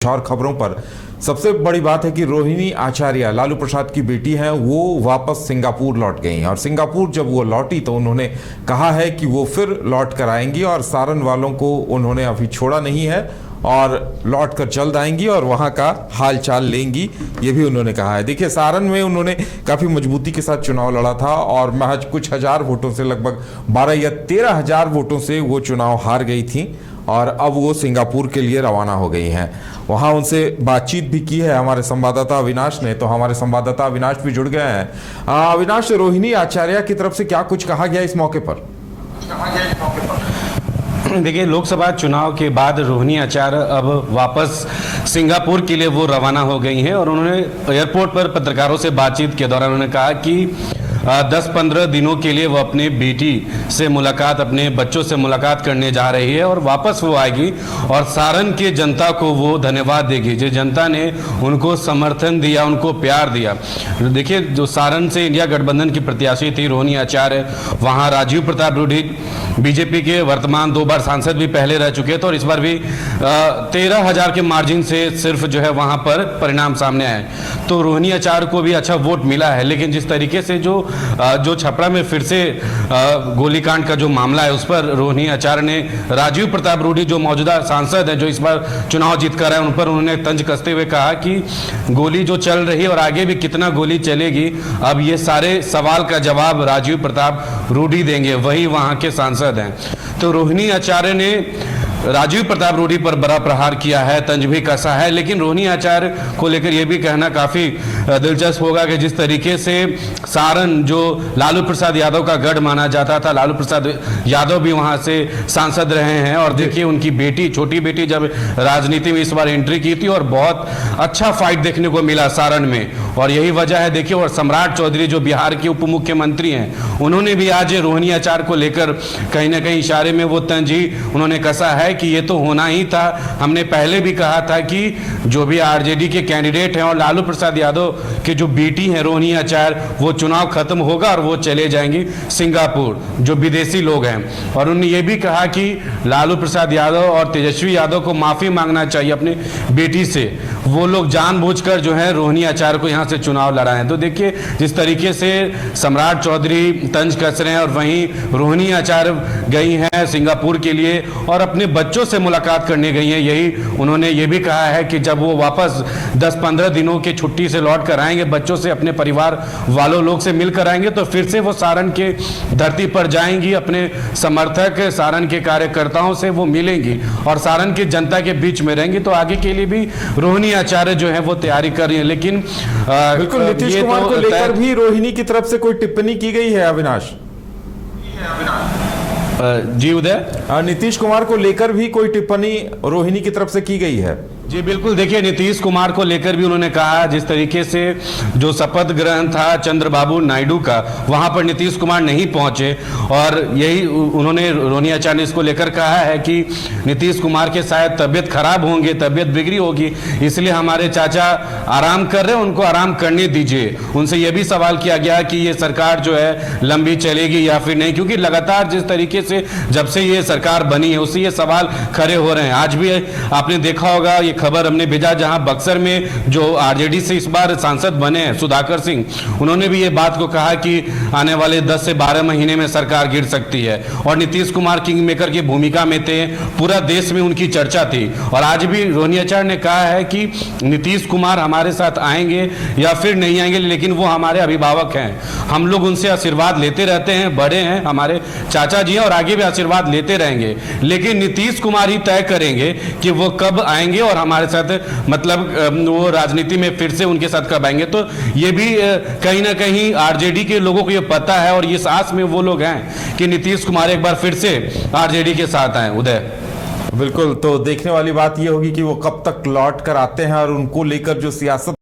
और खबरों पर सबसे बड़ी बात है कि रोहिणी आचार्य लालू प्रसाद की बेटी हैं, वो वापस सिंगापुर लौट गई हैं और सिंगापुर जब वो लौटी तो उन्होंने कहा है कि वो फिर लौट कर आएंगी और सारण वालों को उन्होंने अभी छोड़ा नहीं है और लौट कर जल्द आएंगी और वहां का हाल चाल लेंगी, ये भी उन्होंने कहा है। देखिए, सारण में उन्होंने काफ़ी मजबूती के साथ चुनाव लड़ा था और महज कुछ हजार वोटों से, लगभग 12 या 13 हजार वोटों से वो चुनाव हार गई थी और अब वो सिंगापुर के लिए रवाना हो गई हैं। वहाँ उनसे बातचीत भी की है हमारे संवाददाता अविनाश ने, तो हमारे संवाददाता अविनाश भी जुड़ गए हैं। अविनाश, रोहिणी आचार्य की तरफ से क्या कुछ कहा गया इस मौके पर? देखिए, लोकसभा चुनाव के बाद रोहिणी आचार्य अब वापस सिंगापुर के लिए वो रवाना हो गई हैं और उन्होंने एयरपोर्ट पर पत्रकारों से बातचीत के दौरान उन्होंने कहा कि 10-15 दिनों के लिए वो अपने बेटी से मुलाकात, अपने बच्चों से मुलाकात करने जा रही है और वापस वो आएगी और सारण के जनता को वो धन्यवाद देगी, जो जनता ने उनको समर्थन दिया, उनको प्यार दिया। देखिए, जो सारण से इंडिया गठबंधन की प्रत्याशी थी रोहिणी आचार्य, वहाँ राजीव प्रताप रूडी बीजेपी के वर्तमान 2 बार सांसद भी पहले रह चुके थे और इस बार भी 13,000 के मार्जिन से सिर्फ जो है वहाँ पर परिणाम सामने आए। तो रोहिणी आचार्य को भी अच्छा वोट मिला है, लेकिन जिस तरीके से जो छपरा में फिर से गोलीकांड का जो मामला है, उस पर रोहिणी आचार्य ने राजीव प्रताप रूडी जो मौजूदा सांसद हैं, जो इस बार चुनाव जीत कर आए, उन पर उन्होंने तंज कसते हुए कहा कि गोली जो चल रही है और आगे भी कितना गोली चलेगी, अब ये सारे सवाल का जवाब राजीव प्रताप रूडी देंगे, वही वहां के सांसद हैं। तो रोहिणी आचार्य ने राजीव प्रताप रूडी पर बड़ा प्रहार किया है, तंज भी कसा है, लेकिन रोहिणी आचार्य को लेकर यह भी कहना काफी दिलचस्प होगा कि जिस तरीके से सारण जो लालू प्रसाद यादव का गढ़ माना जाता था, लालू प्रसाद यादव भी वहां से सांसद रहे हैं और देखिए उनकी बेटी, छोटी बेटी जब राजनीति में इस बार एंट्री की थी और बहुत अच्छा फाइट देखने को मिला सारण में, और यही वजह है। देखिए, और सम्राट चौधरी जो बिहार के उप मुख्यमंत्री हैं, उन्होंने भी आज रोहिणी आचार्य को लेकर कहीं ना कहीं इशारे में वो तंज ही उन्होंने कसा है कि ये तो होना ही था। हमने पहले भी कहा था कि जो भी आरजेडी के कैंडिडेट हैं और लालू प्रसाद यादव के जो बेटी हैं रोहिणी आचार्य, वो चुनाव खत्म होगा और वो चले जाएंगी सिंगापुर, जो विदेशी लोग हैं। और उन्होंने ये भी कहा कि लालू प्रसाद यादव और तेजस्वी यादव को माफी मांगना चाहिए अपनी बेटी से, वो लोग जानबूझकर जो है रोहिणी आचार्य को यहाँ से चुनाव लड़ाएं। तो देखिए, जिस तरीके से सम्राट चौधरी तंज कस रहे हैं और वहीं रोहिणी आचार्य गई हैं सिंगापुर के लिए और अपने बच्चों से मुलाकात करने गई हैं। यही उन्होंने ये भी कहा है कि जब वो वापस 10-15 दिनों की छुट्टी से लौट कर आएंगे, बच्चों से, अपने परिवार वालों लोग से मिलकर आएंगे, तो फिर से वो सारण के धरती पर जाएंगी, अपने समर्थक सारण के कार्यकर्ताओं से वो मिलेंगी और सारण की जनता के बीच में रहेंगी। तो आगे के लिए भी रोहिणी आचार्य जो है वो तैयारी कर रही है। लेकिन बिल्कुल, नीतीश कुमार को लेकर भी रोहिणी की तरफ से कोई टिप्पणी की गई है अविनाश? जी उदय, नीतीश कुमार को लेकर भी कोई टिप्पणी रोहिणी की तरफ से की गई है? जी बिल्कुल, देखिए, नीतीश कुमार को लेकर भी उन्होंने कहा, जिस तरीके से जो शपथ ग्रहण था चंद्रबाबू नायडू का, वहां पर नीतीश कुमार नहीं पहुंचे और यही उन्होंने रोहिणी आचार्य ने इसको लेकर कहा है कि नीतीश कुमार के शायद तबियत खराब होंगे, तबियत बिगड़ी होगी, इसलिए हमारे चाचा आराम कर रहे हैं, उनको आराम करने दीजिए। उनसे यह भी सवाल किया गया कि ये सरकार जो है लंबी चलेगी या फिर नहीं, क्योंकि लगातार जिस तरीके से जब से ये सरकार बनी है उससे ये सवाल खड़े हो रहे हैं। आज भी आपने देखा होगा, ये खबर हमने भेजा, जहां बक्सर में जो आरजेडी से इस बार सांसद बने हैं सुधाकर सिंह, उन्होंने भी ये बात को कहा कि आने वाले 10 से 12 महीने में सरकार गिर सकती है और नीतीश कुमार किंग मेकर की भूमिका में थे, पूरा देश में उनकी चर्चा थी। और आज भी रोहिणी आचार्य ने कहा है कि नीतीश कुमार हमारे साथ आएंगे या फिर नहीं आएंगे, लेकिन वो हमारे अभिभावक हैं, हम लोग उनसे आशीर्वाद लेते रहते हैं, बड़े हैं, हमारे चाचा जी हैं और आगे भी आशीर्वाद लेते रहेंगे, लेकिन नीतीश कुमार ही तय करेंगे कि वो कब आएंगे और हमारे साथ, मतलब वो राजनीति में फिर से उनके साथ कब आएंगे। तो ये भी कहीं ना कहीं आरजेडी के लोगों को ये पता है और इस आस में वो लोग हैं कि नीतीश कुमार एक बार फिर से आरजेडी के साथ आए। उदय, बिल्कुल, तो देखने वाली बात ये होगी कि वो कब तक लौट कर आते हैं और उनको लेकर जो सियासत